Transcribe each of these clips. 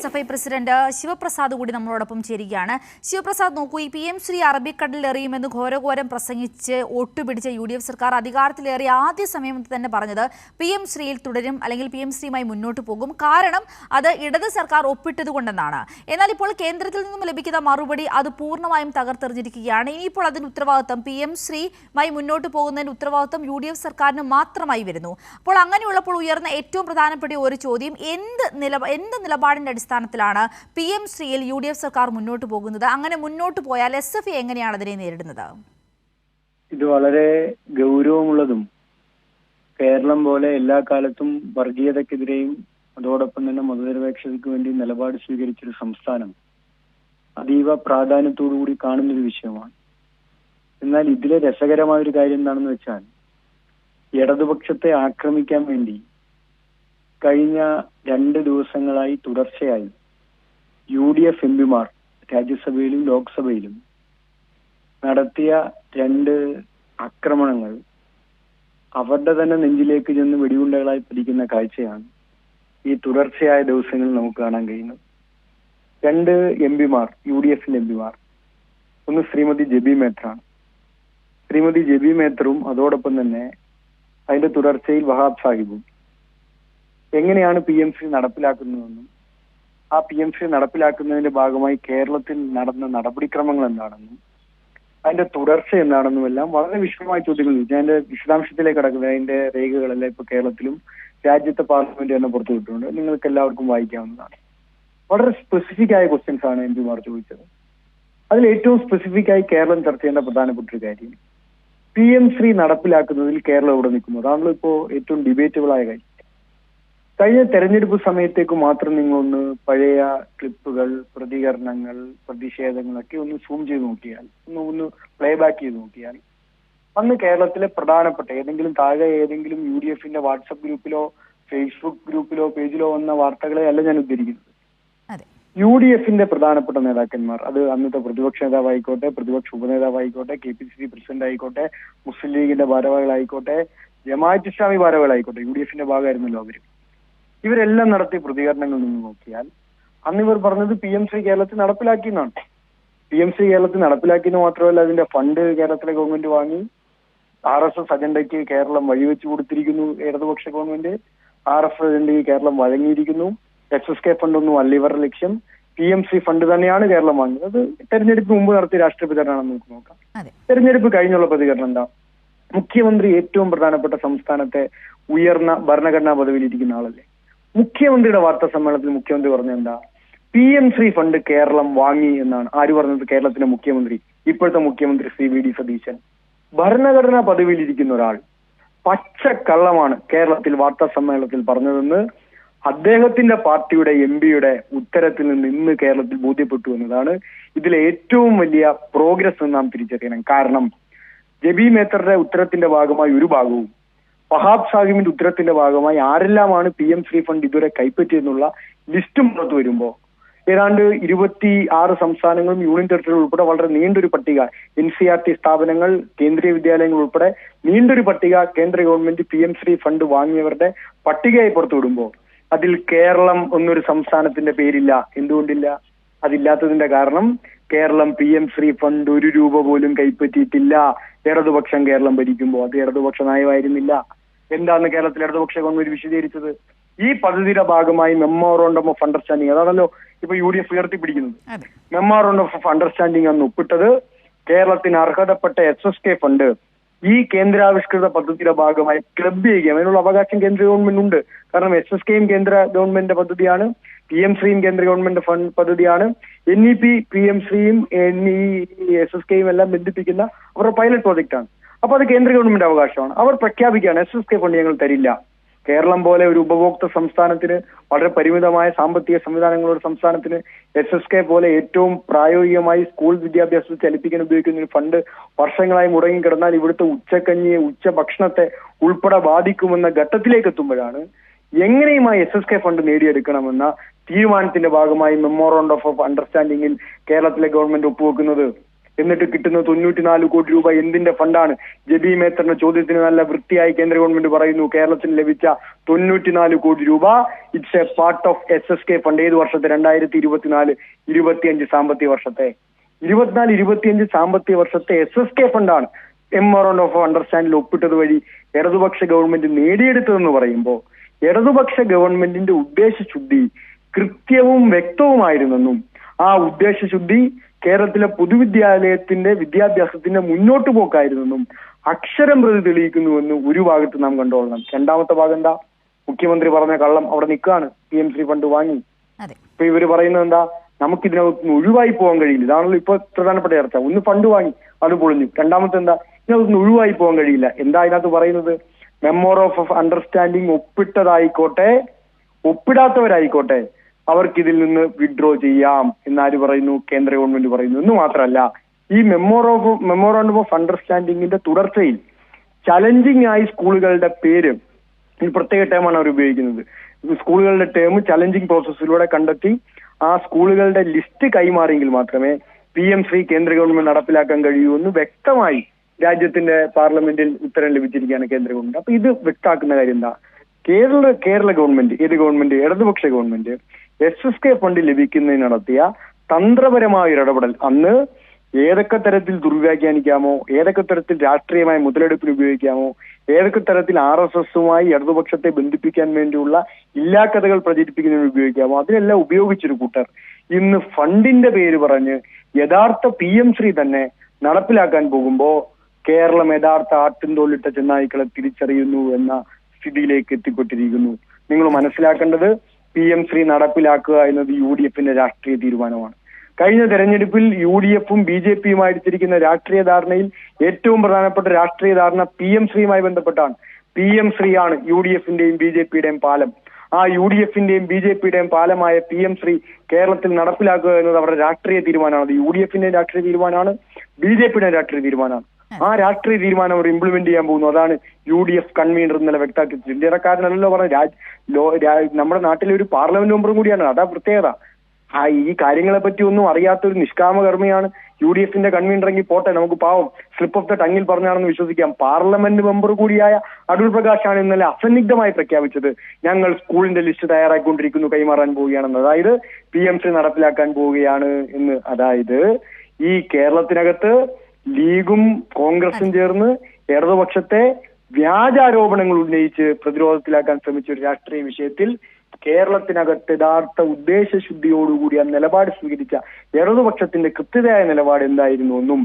Sapphire president Sivaprasad കൂടി നമ്മളോടൊപ്പം ചേരുകയാണ്. ശിവപ്രസാദ്, നോക്കൂ, ഈ PM ശ്രീ അറബിക്കടലിൽ എറിയുമെന്ന് ഘോരഘോരം പ്രസംഗിച്ച് ഒട്ടുപിടിച്ച UDF സർക്കാർ അധികാരത്തിലേറിയ ആദ്യ സമയം തന്നെ പറഞ്ഞത് PM ശ്രീയിൽ തുടരും, അല്ലെങ്കിൽ PM ശ്രീയുമായി മുന്നോട്ട് പോകും. കാരണം അത് ഇടത് സർക്കാർ ഒപ്പിട്ടതുകൊണ്ടെന്നാണ്. എന്നാൽ ഇപ്പോൾ കേന്ദ്രത്തിൽ നിന്നും ലഭിക്കുന്ന മറുപടി അത് പൂർണ്ണമായും തകർത്തെറിഞ്ഞിരിക്കുകയാണ്. ഇനിയിപ്പോൾ അതിന് ഉത്തരവാദിത്തം PM ശ്രീയുമായി മുന്നോട്ട് പോകുന്നതിന് ഉത്തരവാദിത്തം UDF സർക്കാരിന് മാത്രമായി വരുന്നു. അപ്പോൾ അങ്ങനെയുള്ളപ്പോൾ ഉയർന്ന ഏറ്റവും പ്രധാനപ്പെട്ട ഒരു ചോദ്യം, എന്ത് നിലപാടിന്റെ അടിസ്ഥാനത്തിലാണ് PM ശ്രീയിൽ UDF സർക്കാർ മുന്നോട്ട് പോകുന്നത്? അങ്ങനെ മുന്നോട്ട് പോയാൽ SFI എങ്ങനെയാണ് അതിനെ നേരിടുന്നത്? ഇത് വളരെ ഗൗരവമുള്ളതും കേരളം പോലെ എല്ലാ കാലത്തും വർഗീയതക്കെതിരെയും അതോടൊപ്പം തന്നെ മതനിരപേക്ഷതയ്ക്ക് വേണ്ടി നിലപാട് സ്വീകരിച്ചൊരു സംസ്ഥാനം അതീവ പ്രാധാന്യത്തോടുകൂടി കാണുന്നൊരു വിഷയമാണ്. എന്നാൽ ഇതിലെ രസകരമായ ഒരു കാര്യം എന്താണെന്ന് വെച്ചാൽ, ഇടതുപക്ഷത്തെ ആക്രമിക്കാൻ വേണ്ടി കഴിഞ്ഞ 2 ദിവസങ്ങളായി തുടർച്ചയായി UDF MPമാർ രാജ്യസഭയിലും ലോക്സഭയിലും നടത്തിയ 2 ആക്രമണങ്ങൾ അവരുടെ തന്നെ നെഞ്ചിലേക്ക് ചെന്ന് വെടിയുണ്ടകളായി പതിക്കുന്ന കാഴ്ചയാണ് ഈ തുടർച്ചയായ ദിവസങ്ങളിൽ നമുക്ക് കാണാൻ കഴിയുന്നത്. 2 MPമാർ, UDFന്റെ MPമാർ, ഒന്ന് ശ്രീമതി ജെബി മേത്തറാണ്. ശ്രീമതി ജെബി മേത്തറും അതോടൊപ്പം തന്നെ അതിന്റെ തുടർച്ചയിൽ വഹാബ് സാഹിബും എങ്ങനെയാണ് PM ശ്രീ നടപ്പിലാക്കുന്നതെന്നും ആ PM ശ്രീ നടപ്പിലാക്കുന്നതിന്റെ ഭാഗമായി കേരളത്തിൽ നടന്ന നടപടിക്രമങ്ങൾ എന്താണെന്നും അതിന്റെ തുടർച്ച എന്താണെന്നും എല്ലാം വളരെ വിശദമായ ചോദ്യങ്ങൾ ഞാൻ എന്റെ വിശദാംശത്തിലേക്ക് കടക്കുന്നത്. അതിന്റെ രേഖകളെല്ലാം ഇപ്പൊ കേരളത്തിലും രാജ്യത്തെ പാർലമെന്റ് തന്നെ പുറത്തുവിട്ടിട്ടുണ്ട്. നിങ്ങൾക്ക് എല്ലാവർക്കും വായിക്കാവുന്നതാണ്. വളരെ സ്പെസിഫിക് ആയ ക്വസ്റ്റ്യൻസ് ആണ് MPമാർ ചോദിച്ചത്. അതിൽ ഏറ്റവും സ്പെസിഫിക് ആയി കേരളം ചർച്ച ചെയ്യേണ്ട പ്രധാനപ്പെട്ട ഒരു കാര്യം, PM ശ്രീ നടപ്പിലാക്കുന്നതിൽ കേരളം എവിടെ നിൽക്കുന്നു? അതാണല്ലോ ഇപ്പോ ഏറ്റവും ഡിബേറ്റബിൾ ആയ കാര്യം. കഴിഞ്ഞ തെരഞ്ഞെടുപ്പ് സമയത്തേക്ക് മാത്രം നിങ്ങളൊന്ന് പഴയ ക്ലിപ്പുകൾ, പ്രതികരണങ്ങൾ, പ്രതിഷേധങ്ങളൊക്കെ ഒന്ന് സൂം ചെയ്ത് നോക്കിയാൽ, ഒന്ന് പ്ലേ ബാക്ക് ചെയ്ത് നോക്കിയാൽ, അന്ന് കേരളത്തിലെ പ്രധാനപ്പെട്ട താഴെ ഏതെങ്കിലും UDFന്റെ വാട്സപ്പ് ഗ്രൂപ്പിലോ ഫേസ്ബുക്ക് ഗ്രൂപ്പിലോ പേജിലോ വന്ന വാർത്തകളെ അല്ല ഞാൻ ഉദ്ധരിക്കുന്നത്. UDFന്റെ പ്രധാനപ്പെട്ട നേതാക്കന്മാർ, അത് അന്നത്തെ പ്രതിപക്ഷ നേതാവായിക്കോട്ടെ, പ്രതിപക്ഷ ഉപനേതാവായിക്കോട്ടെ, KPCC പ്രസിഡന്റ് ആയിക്കോട്ടെ, മുസ്ലിം ലീഗിന്റെ ഭാരവാഹികളായിക്കോട്ടെ, ജമാഅത്ത് ഇസ്ലാമി ഭാരവാഹികളായിക്കോട്ടെ, UDFന്റെ ഭാഗമായിരുന്നല്ലോ അവര്, ഇവരെല്ലാം നടത്തിയ പ്രതികരണങ്ങൾ നിന്ന് നോക്കിയാൽ അന്ന് ഇവർ പറഞ്ഞത് PM ശ്രീ കേരളത്തിൽ നടപ്പിലാക്കിയെന്നാണ്. PM ശ്രീ കേരളത്തിൽ നടപ്പിലാക്കിയെന്ന് മാത്രമല്ല, അതിന്റെ ഫണ്ട് കേരളത്തിലെ ഗവൺമെന്റ് വാങ്ങി RSS അജണ്ടയ്ക്ക് കേരളം വഴിവെച്ചു കൊടുത്തിരിക്കുന്നു. ഇടതുപക്ഷ ഗവൺമെന്റ് RSS അജണ്ടയ്ക്ക് കേരളം വഴങ്ങിയിരിക്കുന്നു. SSK ഫണ്ട് ഒന്നും അല്ല ഇവരുടെ ലക്ഷ്യം, PM ശ്രീ ഫണ്ട് തന്നെയാണ് കേരളം വാങ്ങിയത്. അത് തെരഞ്ഞെടുപ്പ് മുമ്പ് നടത്തിയ രാഷ്ട്രീയ പ്രചരണമാണെന്ന് നമുക്ക് നോക്കാം. തെരഞ്ഞെടുപ്പ് കഴിഞ്ഞുള്ള പ്രതികരണം എന്താ? മുഖ്യമന്ത്രി ഏറ്റവും പ്രധാനപ്പെട്ട സംസ്ഥാനത്തെ ഉയർന്ന ഭരണഘടനാ പദവിയിൽ ഇരിക്കുന്ന ആളല്ലേ. മുഖ്യമന്ത്രിയുടെ വാർത്താ സമ്മേളനത്തിൽ മുഖ്യമന്ത്രി പറഞ്ഞ എന്താ? PM ശ്രീ ഫണ്ട് കേരളം വാങ്ങി എന്നാണ്. ആര് പറഞ്ഞത്? കേരളത്തിന്റെ മുഖ്യമന്ത്രി, ഇപ്പോഴത്തെ മുഖ്യമന്ത്രി ശ്രീ VD സതീശൻ. ഭരണഘടനാ പദവിയിൽ ഇരിക്കുന്ന ഒരാൾ പച്ചക്കള്ളമാണ് കേരളത്തിൽ വാർത്താ സമ്മേളനത്തിൽ പറഞ്ഞതെന്ന് അദ്ദേഹത്തിന്റെ പാർട്ടിയുടെ MPയുടെ ഉത്തരത്തിൽ നിന്ന് ഇന്ന് കേരളത്തിൽ ബോധ്യപ്പെട്ടു എന്നതാണ് ഇതിലെ ഏറ്റവും വലിയ പ്രോഗ്രസ് എന്ന് നാം തിരിച്ചറിയണം. കാരണം ജെബി മേത്തറുടെ ഉത്തരത്തിന്റെ ഭാഗമായി ഒരു ഭാഗവും വഹാബ് സാഹിബിന്റെ ഉത്തരത്തിന്റെ ഭാഗമായി ആരെല്ലാമാണ് PM ശ്രീ ഫണ്ട് ഇതുവരെ കൈപ്പറ്റിയെന്നുള്ള ലിസ്റ്റും പുറത്തു വരുമ്പോൾ ഏതാണ്ട് 26 സംസ്ഥാനങ്ങളും യൂണിയൻ ടെറിട്ടറി ഉൾപ്പെടെ വളരെ നീണ്ടൊരു പട്ടിക, NCERT സ്ഥാപനങ്ങൾ, കേന്ദ്രീയ വിദ്യാലയങ്ങൾ ഉൾപ്പെടെ നീണ്ടൊരു പട്ടിക കേന്ദ്ര ഗവൺമെന്റ് PM ശ്രീ ഫണ്ട് വാങ്ങിയവരുടെ പട്ടികയായി പുറത്തുവിടുമ്പോൾ അതിൽ കേരളം എന്നൊരു സംസ്ഥാനത്തിന്റെ പേരില്ല. എന്തുകൊണ്ടില്ല? അതില്ലാത്തതിന്റെ കാരണം കേരളം PM ശ്രീ ഫണ്ട് 1 രൂപ പോലും കൈപ്പറ്റിയിട്ടില്ല. ഇടതുപക്ഷം കേരളം ഭരിക്കുമ്പോൾ അത് ഇടതുപക്ഷ നയമായിരുന്നില്ല. എന്താണ് കേരളത്തിൽ ഇടതുപക്ഷ ഗവൺമെന്റ് വിശദീകരിച്ചത്? ഈ പദ്ധതിയുടെ ഭാഗമായി മെമ്മോറണ്ടം ഓഫ് അണ്ടർസ്റ്റാൻഡിങ്, അതാണല്ലോ ഇപ്പൊ UDF ഉയർത്തിപ്പിടിക്കുന്നത്. മെമ്മോറണ്ടം ഓഫ് അണ്ടർസ്റ്റാൻഡിങ് എന്ന് ഒപ്പിട്ടത് കേരളത്തിന് അർഹതപ്പെട്ട SSK ഫണ്ട് ഈ കേന്ദ്രാവിഷ്കൃത പദ്ധതിയുടെ ഭാഗമായി ക്ലബ് ചെയ്യുകയും അതിനുള്ള അവകാശം കേന്ദ്ര ഗവൺമെന്റ് ഉണ്ട്. കാരണം SSKയും കേന്ദ്ര ഗവൺമെന്റിന്റെ പദ്ധതിയാണ്, PM ശ്രീയും കേന്ദ്ര ഗവൺമെന്റ് ഫണ്ട് പദ്ധതിയാണ്. NEP, PM ശ്രീയും SSKയും എല്ലാം ബന്ധിപ്പിക്കുന്ന അവരുടെ പൈലറ്റ് പ്രോജക്റ്റ് ആണ്. അപ്പൊ അത് കേന്ദ്ര ഗവൺമെന്റ് അവകാശമാണ്. അവർ പ്രഖ്യാപിക്കുകയാണ് SSK ഫണ്ട് ഞങ്ങൾ തരില്ല. കേരളം പോലെ ഒരു ഉപഭോക്തൃ സംസ്ഥാനത്തിന്, വളരെ പരിമിതമായ സാമ്പത്തിക സംവിധാനങ്ങളുള്ള സംസ്ഥാനത്തിന് SSK പോലെ ഏറ്റവും പ്രായോഗികമായി സ്കൂൾ വിദ്യാഭ്യാസത്തിൽ ചലിപ്പിക്കാൻ ഉപയോഗിക്കുന്ന ഒരു ഫണ്ട് വർഷങ്ങളായി മുടങ്ങിക്കിടന്നാൽ ഇവിടുത്തെ ഉച്ചക്കഞ്ഞിയെ, ഉച്ചഭക്ഷണത്തെ ഉൾപ്പെടെ ബാധിക്കുമെന്ന ഘട്ടത്തിലേക്ക് എത്തുമ്പോഴാണ് എങ്ങനെയുമായി SSK ഫണ്ട് നേടിയെടുക്കണമെന്ന തീരുമാനത്തിന്റെ ഭാഗമായി മെമ്മോറണ്ടം ഓഫ് അണ്ടർസ്റ്റാൻഡിങ്ങിൽ കേരളത്തിലെ ഗവൺമെന്റ് ഒപ്പുവെക്കുന്നത്. എന്നിട്ട് കിട്ടുന്ന 94 കോടി രൂപ എന്തിന്റെ ഫണ്ടാണ്? ജബി മേത്തറിന്റെ ചോദ്യത്തിന് നല്ല വൃത്തിയായി കേന്ദ്ര ഗവൺമെന്റ് പറയുന്നു, കേരളത്തിന് ലഭിച്ച 94 കോടി രൂപ it's A part of SSK fund. ഏത് വർഷത്തെ? 2024-25 സാമ്പത്തിക വർഷത്തെ. 24-25 സാമ്പത്തിക വർഷത്തെ SSK ഫണ്ടാണ് മെമ്മോറണ്ടം ഓഫ് അണ്ടർസ്റ്റാൻഡിൽ ഒപ്പിട്ടത് വഴി ഇടതുപക്ഷ ഗവൺമെന്റ് നേടിയെടുത്തതെന്ന് പറയുമ്പോൾ ഇടതുപക്ഷ ഗവൺമെന്റിന്റെ ഉദ്ദേശശുദ്ധി കൃത്യവും വ്യക്തവുമായിരുന്നെന്നും ആ ഉദ്ദേശശുദ്ധി കേരളത്തിലെ പൊതുവിദ്യാലയത്തിന്റെ വിദ്യാഭ്യാസത്തിന്റെ മുന്നോട്ട് പോക്കായിരുന്നെന്നും അക്ഷരം പ്രതി തെളിയിക്കുന്നുവെന്ന് ഒരു ഭാഗത്ത് നാം കണ്ടോളണം. രണ്ടാമത്തെ ഭാഗം എന്താ? മുഖ്യമന്ത്രി പറഞ്ഞ കള്ളം അവിടെ നിൽക്കുകയാണ്. PMC ഫണ്ട് വാങ്ങി. ഇപ്പൊ ഇവര് പറയുന്നത് എന്താ? നമുക്കിതിനകത്തുനിന്ന് ഒഴിവായി പോകാൻ കഴിയില്ല. ഇതാണല്ലോ ഇപ്പൊ പ്രധാനപ്പെട്ട ചർച്ച. ഒന്ന് ഫണ്ട് വാങ്ങി, അത് പൊളിഞ്ഞു. രണ്ടാമത്തെ എന്താ? ഇതിനകത്തുനിന്ന് ഒഴിവായി പോകാൻ കഴിയില്ല. എന്താ ഇതിനകത്ത് പറയുന്നത്? മെമ്മോറണ്ടം ഓഫ് അണ്ടർസ്റ്റാൻഡിങ് ഒപ്പിട്ടതായിക്കോട്ടെ ഒപ്പിടാത്തവരായിക്കോട്ടെ അവർക്കിതിൽ നിന്ന് വിഡ്രോ ചെയ്യാം എന്നാര് പറയുന്നു? കേന്ദ്ര ഗവൺമെന്റ് പറയുന്നു. എന്ന് മാത്രമല്ല, ഈ മെമ്മോറണ്ടം ഓഫ് അണ്ടർസ്റ്റാൻഡിങ്ങിന്റെ തുടർച്ചയിൽ ചലഞ്ചിങ് ആയി സ്കൂളുകളുടെ പേര്, ഈ പ്രത്യേക ടേമാണ് അവർ ഉപയോഗിക്കുന്നത്, സ്കൂളുകളുടെ ടേം ചലഞ്ചിങ് പ്രോസസ്സിലൂടെ കണ്ടെത്തി ആ സ്കൂളുകളുടെ ലിസ്റ്റ് കൈമാറിയെങ്കിൽ മാത്രമേ PMC കേന്ദ്ര ഗവൺമെന്റ് നടപ്പിലാക്കാൻ കഴിയൂ എന്ന് വ്യക്തമായി രാജ്യത്തിന്റെ പാർലമെന്റിൽ ഉത്തരം ലഭിച്ചിരിക്കുകയാണ് കേന്ദ്ര ഗവൺമെന്റ്. അപ്പൊ ഇത് വ്യക്തമാക്കുന്ന കാര്യം എന്താ? കേരള ഗവൺമെന്റ്, ഏത് ഗവൺമെന്റ്? ഇടതുപക്ഷ ഗവൺമെന്റ് SSK ഫണ്ട് ലഭിക്കുന്നതിന് നടത്തിയ തന്ത്രപരമായ ഒരു ഇടപെടൽ അന്ന് ഏതൊക്കെ തരത്തിൽ ദുർവ്യാഖ്യാനിക്കാമോ, ഏതൊക്കെ തരത്തിൽ രാഷ്ട്രീയമായ മുതലെടുപ്പിന് ഉപയോഗിക്കാമോ, ഏതൊക്കെ തരത്തിൽ RSSുമായി ഇടതുപക്ഷത്തെ ബന്ധിപ്പിക്കാൻ വേണ്ടിയുള്ള ഇല്ലാക്കഥകൾ പ്രചരിപ്പിക്കുന്നതിന് ഉപയോഗിക്കാമോ, അതിനെല്ലാം ഉപയോഗിച്ചൊരു കൂട്ടർ ഇന്ന് ഫണ്ടിന്റെ പേര് പറഞ്ഞ് യഥാർത്ഥ PMC തന്നെ നടപ്പിലാക്കാൻ പോകുമ്പോ കേരളം യഥാർത്ഥ ആട്ടിൻതോലിട്ട ചെന്നായ്ക്കളെ തിരിച്ചറിയുന്നു എന്ന സ്ഥിതിയിലേക്ക് എത്തിപ്പെട്ടിരിക്കുന്നു. നിങ്ങൾ മനസ്സിലാക്കേണ്ടത് PMC നടപ്പിലാക്കുക എന്നത് UDFന്റെ രാഷ്ട്രീയ തീരുമാനമാണ്. കഴിഞ്ഞ തെരഞ്ഞെടുപ്പിൽ UDFും BJPയുമായി എടുത്തിരിക്കുന്ന രാഷ്ട്രീയ ധാരണയിൽ ഏറ്റവും പ്രധാനപ്പെട്ട രാഷ്ട്രീയ ധാരണ PMCയുമായി ബന്ധപ്പെട്ടാണ്. PMC ആണ് UDFന്റെയും BJPയുടെയും പാലം. ആ UDFന്റെയും BJPയുടെയും പാലമായ PMC കേരളത്തിൽ നടപ്പിലാക്കുക എന്നത് അവരുടെ രാഷ്ട്രീയ തീരുമാനമാണ്. അത് UDFന്റെ രാഷ്ട്രീയ തീരുമാനമാണ്, BJPയുടെ രാഷ്ട്രീയ തീരുമാനമാണ്. ആ രാഷ്ട്രീയ തീരുമാനം അവർ ഇംപ്ലിമെന്റ് ചെയ്യാൻ പോകുന്നു. അതാണ് UDF കൺവീനർ ഇന്നലെ വ്യക്തമാക്കി. ഇന്ത്യക്കാരനല്ലോ പറഞ്ഞ നമ്മുടെ നാട്ടിലെ ഒരു പാർലമെന്റ് മെമ്പറും കൂടിയാണ്. അതാ പ്രത്യേകത. ഈ കാര്യങ്ങളെ പറ്റി ഒന്നും അറിയാത്ത ഒരു നിഷ്കാമകർമ്മിയാണ് UDFന്റെ കൺവീനറെങ്കിൽ പോട്ടെ, നമുക്ക് പാവം സ്ലിപ്പ് ഓഫ് ദ ടങ്ങിൽ പറഞ്ഞാണെന്ന് വിശ്വസിക്കാം. പാർലമെന്റ് മെമ്പർ കൂടിയായ അടൂർ പ്രകാശാണ് ഇന്നലെ അസന്നിഗ്ധമായി പ്രഖ്യാപിച്ചത്, ഞങ്ങൾ സ്കൂളിന്റെ ലിസ്റ്റ് തയ്യാറാക്കിക്കൊണ്ടിരിക്കുന്നു, കൈമാറാൻ പോവുകയാണെന്ന്. അതായത് PMC നടപ്പിലാക്കാൻ പോവുകയാണ് എന്ന്. അതായത് ഈ കേരളത്തിനകത്ത് ലീഗും കോൺഗ്രസും ചേർന്ന് ഇടതുപക്ഷത്തെ വ്യാജാരോപണങ്ങൾ ഉന്നയിച്ച് പ്രതിരോധത്തിലാക്കാൻ ശ്രമിച്ച ഒരു രാഷ്ട്രീയ വിഷയത്തിൽ കേരളത്തിനകത്ത് യഥാർത്ഥ ഉദ്ദേശശുദ്ധിയോടുകൂടി ആ നിലപാട് സ്വീകരിച്ച ഇടതുപക്ഷത്തിന്റെ കൃത്യതയായ നിലപാട് എന്തായിരുന്നുവെന്നും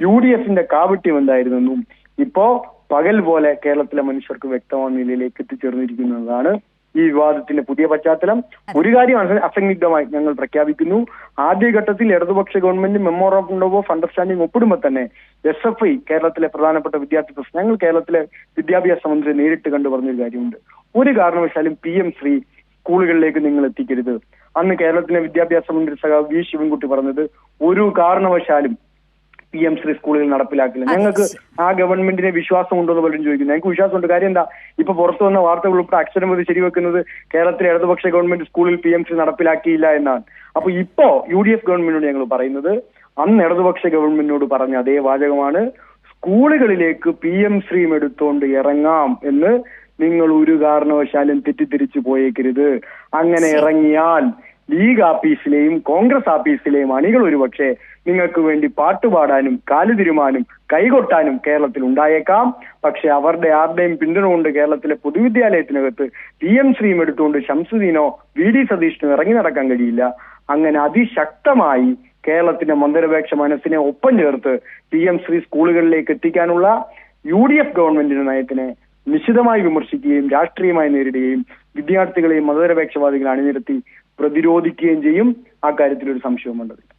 UDFന്റെ കാപട്യം എന്തായിരുന്നെന്നും ഇപ്പോ പകൽ പോലെ കേരളത്തിലെ മനുഷ്യർക്ക് വ്യക്തമായ നിലയിലേക്ക് എത്തിച്ചേർന്നിരിക്കുന്നതാണ് ഈ വിവാദത്തിന്റെ പുതിയ പശ്ചാത്തലം. ഒരു കാര്യം അസന്നിഗ്ധമായി ഞങ്ങൾ പ്രഖ്യാപിക്കുന്നു, ആദ്യഘട്ടത്തിൽ ഇടതുപക്ഷ ഗവൺമെന്റ് മെമ്മോറണ്ടം ഓഫ് അണ്ടർസ്റ്റാൻഡിംഗ് ഒപ്പിടുമ്പോൾ തന്നെ SFI കേരളത്തിലെ പ്രധാനപ്പെട്ട വിദ്യാർത്ഥി പ്രശ്നം ഞങ്ങൾ കേരളത്തിലെ വിദ്യാഭ്യാസ മന്ത്രി നേരിട്ട് കണ്ടു പറഞ്ഞൊരു കാര്യമുണ്ട്. ഒരു കാരണവശാലും PMC സ്കൂളുകളിലേക്ക് നിങ്ങൾ എത്തിക്കരുത്. അന്ന് കേരളത്തിലെ വിദ്യാഭ്യാസ മന്ത്രി സഖാവ് V ശിവൻകുട്ടി പറഞ്ഞത് ഒരു കാരണവശാലും PMC സ്കൂളുകൾ നടപ്പിലാക്കില്ല. ഞങ്ങൾക്ക് ആ ഗവൺമെന്റിനെ വിശ്വാസം ഉണ്ടോ എന്ന് പലരും ചോദിക്കുന്നു. ഞങ്ങൾക്ക് വിശ്വാസമുണ്ട്. കാര്യം എന്താ? ഇപ്പൊ പുറത്തു വന്ന വാർത്തകൾ ഉൾപ്പെടെ അക്ഷരം പ്രതി ശരിവെക്കുന്നത് കേരളത്തിലെ ഇടതുപക്ഷ ഗവൺമെന്റ് സ്കൂളിൽ PMC നടപ്പിലാക്കിയില്ല എന്നാണ്. അപ്പൊ ഇപ്പോ UDF ഗവൺമെന്റിനോട് ഞങ്ങൾ പറയുന്നത് അന്ന് ഇടതുപക്ഷ ഗവൺമെന്റിനോട് പറഞ്ഞ അതേ വാചകമാണ്. സ്കൂളുകളിലേക്ക് PMC എടുത്തോണ്ട് ഇറങ്ങാം എന്ന് നിങ്ങൾ ഒരു കാരണവശാലും തെറ്റിദ്ധരിച്ചു പോയേക്കരുത്. അങ്ങനെ ഇറങ്ങിയാൽ ലീഗ് ആഫീസിലെയും കോൺഗ്രസ് ആഫീസിലെയും അണികൾ ഒരുപക്ഷെ നിങ്ങൾക്ക് വേണ്ടി പാട്ടുപാടാനും കാലുതിരുമാനും കൈകൊട്ടാനും കേരളത്തിൽ ഉണ്ടായേക്കാം. പക്ഷെ അവരുടെ ആരുടെയും പിന്തുണ കൊണ്ട് കേരളത്തിലെ പൊതുവിദ്യാലയത്തിനകത്ത് PMC എടുത്തുകൊണ്ട് ശംസുദ്ദീനോ VD സതീഷിനോ ഇറങ്ങി നടക്കാൻ കഴിയില്ല. അങ്ങനെ അതിശക്തമായി കേരളത്തിന്റെ മന്ദിരപേക്ഷ മനസ്സിനെ ഒപ്പം ചേർത്ത് PMC സ്കൂളുകളിലേക്ക് എത്തിക്കാനുള്ള UDF ഗവൺമെന്റിന്റെ നയത്തിനെ നിശിതമായി വിമർശിക്കുകയും രാഷ്ട്രീയമായി നേരിടുകയും വിദ്യാർത്ഥികളെയും മതനിരപേക്ഷവാദികളെ അണിനിരത്തി പ്രതിരോധിക്കുകയും ചെയ്യും. ആ കാര്യത്തിൽ ഒരു സംശയവും വേണ്ടതില്ല.